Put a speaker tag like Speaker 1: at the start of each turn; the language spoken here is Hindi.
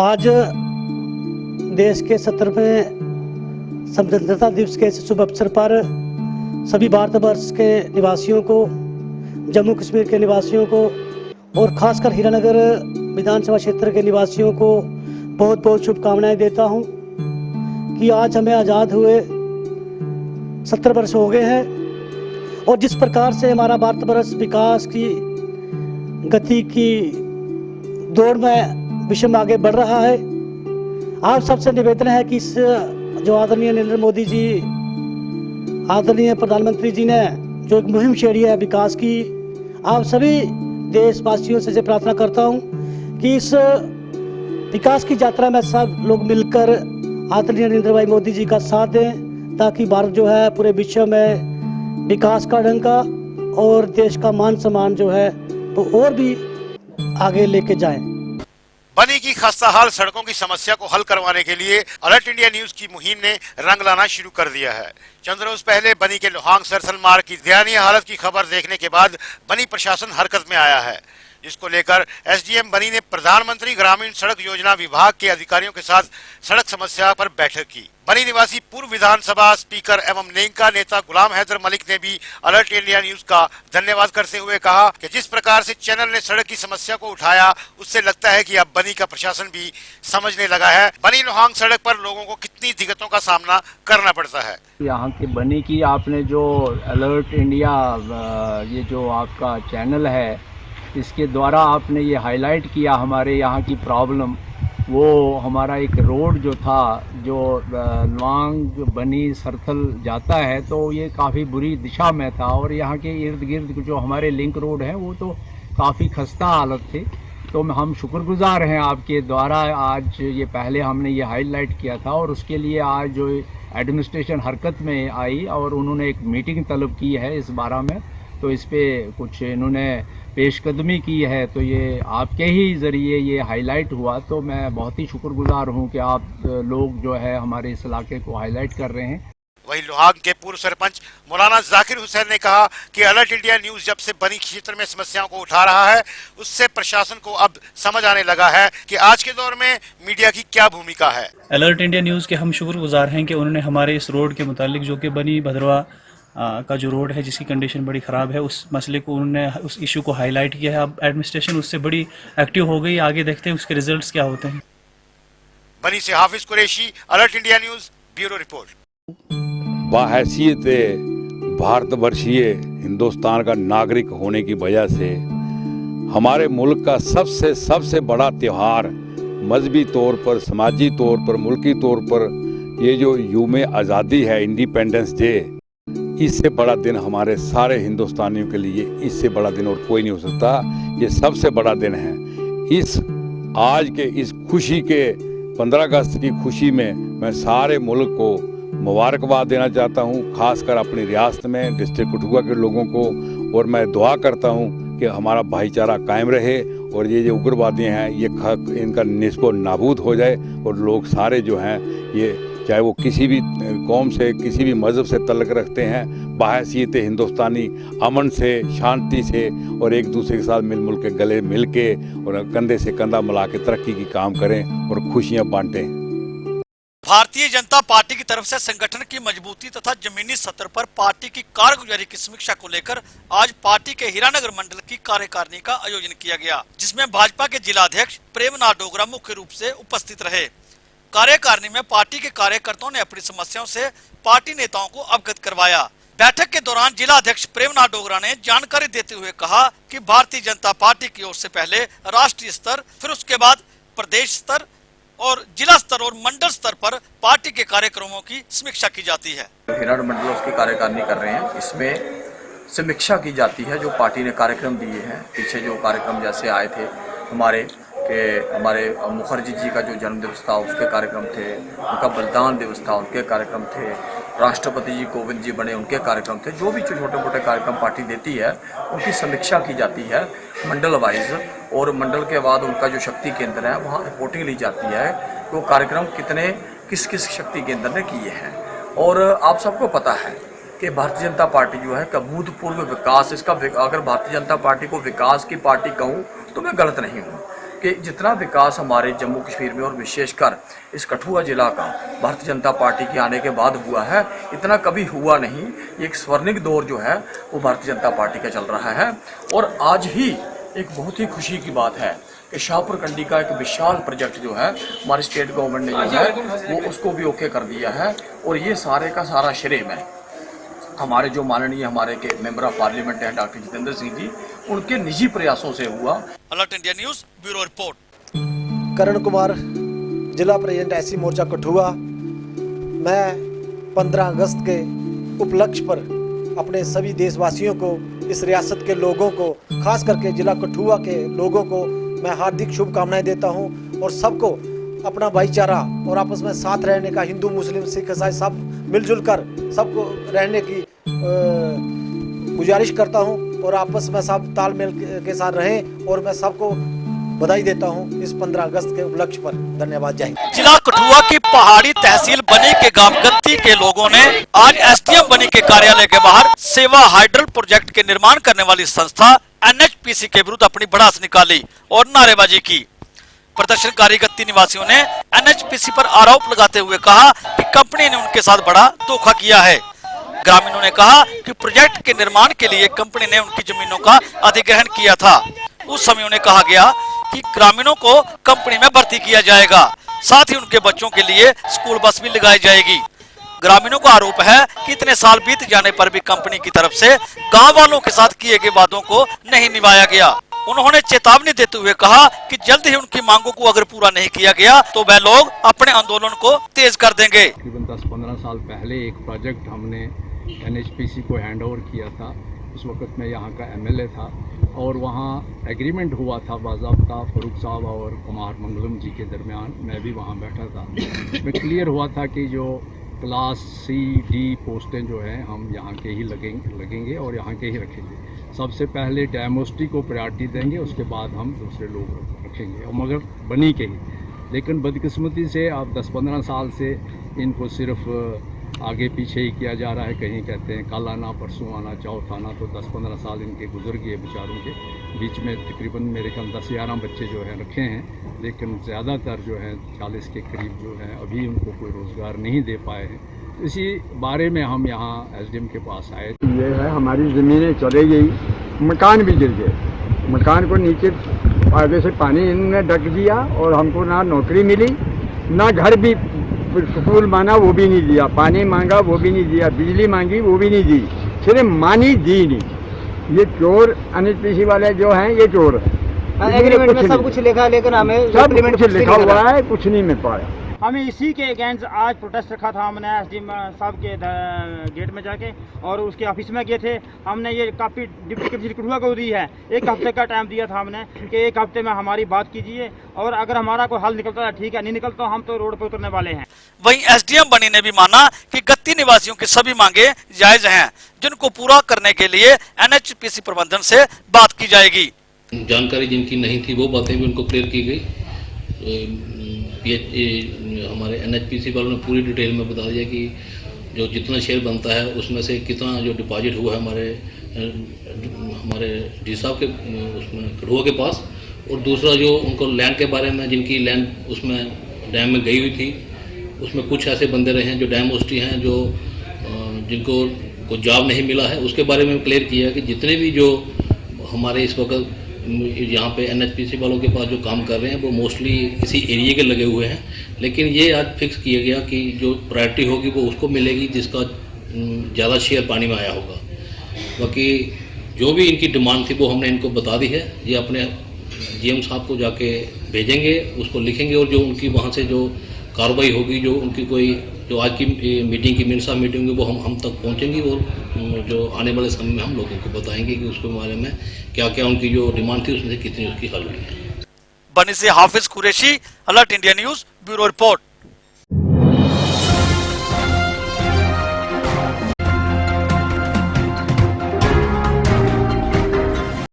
Speaker 1: आज देश के 70वें स्वतंत्रता दिवस के शुभ अवसर पर सभी भारतवर्ष के निवासियों को, जम्मू कश्मीर के निवासियों को और खासकर हीरानगर विधानसभा क्षेत्र के निवासियों को बहुत बहुत शुभकामनाएं देता हूं कि आज हमें आज़ाद हुए 70 वर्ष हो गए हैं और जिस प्रकार से हमारा भारतवर्ष विकास की गति की दौड़ में विषम आगे बढ़ रहा है। आप सबसे निवेदन है कि इस जो आदरणीय नरेंद्र मोदी जी, आदरणीय प्रधानमंत्री जी ने जो एक मुहिम छेड़ी है विकास की, आप सभी देशवासियों से प्रार्थना करता हूं कि इस विकास की यात्रा में सब लोग मिलकर आदरणीय नरेंद्र भाई मोदी जी का साथ दें, ताकि भारत जो है पूरे विश्व में विकास का डंका और देश का मान सम्मान जो है वो और भी आगे लेके जाएं।
Speaker 2: बनी की खस्ताहाल सड़कों की समस्या को हल करवाने के लिए अलर्ट इंडिया न्यूज की मुहिम ने रंग लाना शुरू कर दिया है। चंद रोज पहले बनी के लोहांग सरसल मार्ग की दयनीय हालत की खबर देखने के बाद बनी प्रशासन हरकत में आया है, जिसको लेकर एसडीएम बनी ने प्रधानमंत्री ग्रामीण सड़क योजना विभाग के अधिकारियों के साथ सड़क समस्या पर बैठक की। बनी निवासी पूर्व विधानसभा स्पीकर एवं नेंका नेता गुलाम हैदर मलिक ने भी अलर्ट इंडिया न्यूज का धन्यवाद करते हुए कहा कि जिस प्रकार से चैनल ने सड़क की समस्या को उठाया, उससे लगता है कि अब बनी का प्रशासन भी समझने लगा है बनी लोहांग सड़क पर लोगों को कितनी दिक्कतों का सामना करना पड़ता है।
Speaker 3: यहाँ के बनी की आपने जो अलर्ट इंडिया ये जो आपका चैनल है, इसके द्वारा आपने ये हाईलाइट किया हमारे यहाँ की प्रॉब्लम। वो हमारा एक रोड जो था जो लोहांग बनी सरथल जाता है, तो ये काफ़ी बुरी दिशा में था और यहाँ के इर्द गिर्द जो हमारे लिंक रोड हैं वो तो काफ़ी खस्ता हालत थे। तो हम शुक्रगुजार हैं आपके द्वारा, आज ये पहले हमने ये हाईलाइट किया था और उसके लिए आज जो एडमिनिस्ट्रेशन हरकत में आई और उन्होंने एक मीटिंग तलब की है इस बारे में, तो इस पर कुछ इन्होंने पेशकदमी की है। तो ये आपके ही ज़रिए ये हाईलाइट हुआ, तो मैं बहुत ही शुक्रगुजार हूँ कि आप लोग जो है हमारे इस इलाके को हाईलाइट कर रहे हैं।
Speaker 2: वहीं लोहांग के पूर्व सरपंच मौलाना जाकिर हुसैन ने कहा कि अलर्ट इंडिया न्यूज जब से बनी क्षेत्र में समस्याओं को उठा रहा है, उससे प्रशासन को अब समझ आने लगा है कि आज के दौर में मीडिया की क्या भूमिका है।
Speaker 4: अलर्ट इंडिया न्यूज के हम शुक्रगुजार हैं कि उन्होंने हमारे इस रोड के मुतालिक, जो कि बनी भदरवा का जो रोड है जिसकी कंडीशन बड़ी ख़राब है, उस मसले को उन्होंने, उस इशू को हाईलाइट किया है। अब एडमिनिस्ट्रेशन उससे बड़ी एक्टिव हो गई। आगे देखते हैं उसके रिजल्ट्स क्या होते हैं।
Speaker 2: बनी से Hafiz Qureshi, alert India news, bureau report.
Speaker 5: बाहैसियत भारतवर्षीय हिंदुस्तान का नागरिक होने की वजह से हमारे मुल्क का सबसे बड़ा त्यौहार मजहबी तौर पर, समाजी तौर पर, मुल्की तौर पर ये जो यूम आज़ादी है, इंडिपेंडेंस डे, इससे बड़ा दिन हमारे सारे हिंदुस्तानियों के लिए, इससे बड़ा दिन और कोई नहीं हो सकता। ये सबसे बड़ा दिन है। इस आज के इस खुशी के 15 अगस्त की खुशी में मैं सारे मुल्क को मुबारकबाद देना चाहता हूँ, खासकर अपनी रियासत में डिस्ट्रिक्ट कठुआ के लोगों को, और मैं दुआ करता हूँ कि हमारा भाईचारा कायम रहे और ये जो उग्रवादी हैं ये इनका निस्बो नाबूद हो जाए और लोग सारे जो हैं, ये चाहे वो किसी भी कौम से, किसी भी मज़हब से तल्लुक़ रखते हैं, बाहैसियत हिंदुस्तानी अमन से, शांति से और एक दूसरे के साथ मिलजुल के, गले मिल के और कंधे से कंधा मिला के तरक्की की काम करें और खुशियाँ बांटें।
Speaker 6: भारतीय जनता पार्टी की तरफ से संगठन की मजबूती तथा जमीनी स्तर पर पार्टी की कारगुजारी की समीक्षा को लेकर आज पार्टी के हीरानगर मंडल की कार्यकारिणी का आयोजन किया गया, जिसमें भाजपा के जिलाध्यक्ष प्रेमनाथ डोगरा मुख्य रूप से उपस्थित रहे। कार्यकारिणी में पार्टी के कार्यकर्ताओं ने अपनी समस्याओं से पार्टी नेताओं को अवगत करवाया। बैठक के दौरान जिलाध्यक्ष प्रेमनाथ डोगरा ने जानकारी देते हुए कहा कि भारतीय जनता पार्टी की ओर से पहले राष्ट्रीय स्तर, फिर उसके बाद प्रदेश स्तर और जिला स्तर और मंडल स्तर पर पार्टी के कार्यक्रमों की समीक्षा की जाती है।
Speaker 7: हीरानगर मंडल उसकी कार्यकारिणी कर रहे हैं, इसमें समीक्षा की जाती है जो पार्टी ने कार्यक्रम दिए हैं। पीछे जो कार्यक्रम जैसे आए थे हमारे मुखर्जी जी का जो जन्म दिवस था उसके कार्यक्रम थे, उनका बलिदान दिवस था उनके कार्यक्रम थे, राष्ट्रपति जी कोविंद जी बने उनके कार्यक्रम थे। जो भी छोटे मोटे कार्यक्रम पार्टी देती है उनकी समीक्षा की जाती है मंडल वाइज, और मंडल के बाद उनका जो शक्ति केंद्र है वहाँ रिपोर्टिंग ली जाती है कि वो कार्यक्रम कितने किस किस शक्ति केंद्र ने किए हैं। और आप सबको पता है कि भारतीय जनता पार्टी जो है अभूतपूर्व विकास, इसका अगर भारतीय जनता पार्टी को विकास की पार्टी कहूँ तो मैं गलत नहीं हूँ, कि जितना विकास हमारे जम्मू कश्मीर में और विशेषकर इस कठुआ जिला का भारतीय जनता पार्टी के आने के बाद हुआ है, इतना कभी हुआ नहीं। एक स्वर्णिम दौर जो है वो भारतीय जनता पार्टी का चल रहा है। और आज ही एक बहुत ही खुशी की बात है कि शाहपुर कंडी का एक विशाल प्रोजेक्ट जो है हमारी स्टेट गवर्नमेंट ने जो है वो उसको भी ओके कर दिया है। और ये सारे का सारा श्रेय में हमारे जो माननीय हमारे के मेंबर ऑफ पार्लियामेंट हैं डॉक्टर जितेंद्र सिंह जी, उनके निजी प्रयासों से हुआ।
Speaker 6: Alert India news bureau report.
Speaker 8: Karan Kumar, जिला प्रेसिडेंट एससी मोर्चा कठुआ। मैं 15 अगस्त के उपलक्ष्य पर अपने सभी देशवासियों को, इस रियासत के लोगों को, खास करके जिला कठुआ के लोगों को मैं हार्दिक शुभकामनाएं देता हूं और सबको अपना भाईचारा और आपस में साथ रहने का, हिंदू मुस्लिम सिख ईसाई सब मिलजुल कर सबको रहने की गुजारिश करता हूं और आपस में सब तालमेल के साथ रहें। और मैं सबको बधाई देता हूं इस 15 अगस्त के उपलक्ष्य पर। धन्यवाद। जय हिंद।
Speaker 6: जिला कठुआ की पहाड़ी तहसील बनी के गांव गत्ती के लोगों ने आज एसडीएम बनी के कार्यालय के बाहर सेवा हाइड्रल प्रोजेक्ट के निर्माण करने वाली संस्था एनएचपीसी के विरुद्ध अपनी भड़ास निकाली और नारेबाजी की। प्रदर्शनकारी गत्ती निवासियों ने एनएचपीसी पर आरोप लगाते हुए कहा कि कंपनी ने उनके साथ बड़ा धोखा किया है। ग्रामीणों ने कहा कि प्रोजेक्ट के निर्माण के लिए कंपनी ने उनकी जमीनों का अधिग्रहण किया था। उस समय उन्हें कहा गया कि ग्रामीणों को कंपनी में भर्ती किया जाएगा, साथ ही उनके बच्चों के लिए स्कूल बस भी लगाई जाएगी। ग्रामीणों का आरोप है कि इतने साल बीत जाने पर भी कंपनी की तरफ से गांव वालों के साथ किए गए वादों को नहीं निभाया गया। उन्होंने चेतावनी देते हुए कहा कि जल्द ही उनकी मांगों को अगर पूरा नहीं किया गया तो वह लोग अपने आंदोलन को तेज कर देंगे।
Speaker 3: तकरीबन 10-15 साल पहले एक प्रोजेक्ट हमने एनएचपीसी को हैंड ओवर किया था। उस वक्त मैं यहाँ का एमएलए था और वहाँ एग्रीमेंट हुआ था बाज़ाब्ता फारूक साहब और कुमार मंगलम जी के दरमियान। मैं भी वहाँ बैठा था। इसमें क्लियर हुआ था कि जो क्लास सी डी पोस्टें जो हैं हम यहाँ के ही लगेंगे और यहाँ के ही रखेंगे। सबसे पहले डायमोस्टी को प्रायोरिटी देंगे, उसके बाद हम दूसरे लोग रखेंगे और मगर बनी के ही। लेकिन बदकिस्मती से अब 10-15 साल से इनको सिर्फ आगे पीछे ही किया जा रहा है। कहीं कहते हैं कल आना, परसों आना, चौथ आना। तो 10-15 साल इनके गुजर गए बेचारों के। बीच में तकरीबन मेरे ख्याल 10-11 बच्चे जो हैं रखे हैं, लेकिन ज़्यादातर जो हैं 40 के करीब जो हैं अभी उनको कोई रोज़गार नहीं दे पाए हैं। इसी बारे में हम यहाँ एसडीएम के पास आए।
Speaker 9: ये है हमारी ज़मीनें चले गई, मकान भी गिर गए। मकान को नीचे आगे से पानी इन्होंने ढक दिया और हमको ना नौकरी मिली, ना घर भी स्कूल माना वो भी नहीं दिया, पानी मांगा वो भी नहीं दिया, बिजली मांगी वो भी नहीं दी, सिर्फ मानी दी नहीं। ये चोर एनएचपीसी वाले जो हैं ये चोर।
Speaker 10: एग्रीमेंट में सब कुछ लिखा, लेकिन हमें
Speaker 9: सब कुछ लिखा हुआ है, कुछ नहीं मिल पाया।
Speaker 10: हमें इसी के अगेंस्ट आज प्रोटेस्ट रखा था हमने एसडीएम साहब के गेट में जाके और उसके ऑफिस में गए थे। हमने ये काफ़ी डिप्टी कमिश्नर कठुआ को दी है, 1 हफ्ते का टाइम दिया था हमने कि 1 हफ्ते में हमारी बात कीजिए और अगर हमारा कोई हल निकलता है ठीक है, नहीं निकलता तो हम तो रोड पर उतरने वाले हैं।
Speaker 6: वहीं एसडीएम बनी ने भी माना कि गत्ती निवासियों की सभी मांगे जायज हैं, जिनको पूरा करने के लिए एनएचपीसी प्रबंधन से बात की जाएगी।
Speaker 11: जानकारी जिनकी नहीं थी वो बातें भी उनको क्लियर की गई। हमारे एनएचपीसी वालों ने पूरी डिटेल में बता दिया कि जो जितना शेयर बनता है उसमें से कितना जो डिपॉजिट हुआ है हमारे डी साहब के उसमें कठुआ के पास, और दूसरा जो उनको लैंड के बारे में, जिनकी लैंड उसमें डैम में गई हुई थी, उसमें कुछ ऐसे बंदे रहे हैं जो डैम होस्टी हैं, जो जिनको को जॉब नहीं मिला है, उसके बारे में क्लियर किया कि जितने भी जो हमारे इस वक्त यहाँ पे एनएचपीसी वालों के पास जो काम कर रहे हैं वो मोस्टली इसी एरिया के लगे हुए हैं। लेकिन ये आज फिक्स किया गया कि जो प्रायोरिटी होगी वो उसको मिलेगी जिसका ज़्यादा शेयर पानी में आया होगा। बाकी जो भी इनकी डिमांड थी वो हमने इनको बता दी है। ये अपने जीएम साहब को जाके भेजेंगे, उसको लिखेंगे और जो उनकी वहाँ से जो कार्रवाई होगी, जो उनकी कोई जो आज की मीटिंग की मिनसा मीटिंग होगी वो हम तक पहुँचेंगी और जो आने वाले समय में हम लोगों को बताएंगे कि उसके बारे में क्या क्या उनकी जो डिमांड थी उसमें से कितनी उसकी हल हुई है।
Speaker 6: बनी से Hafiz Qureshi, alert India news bureau report.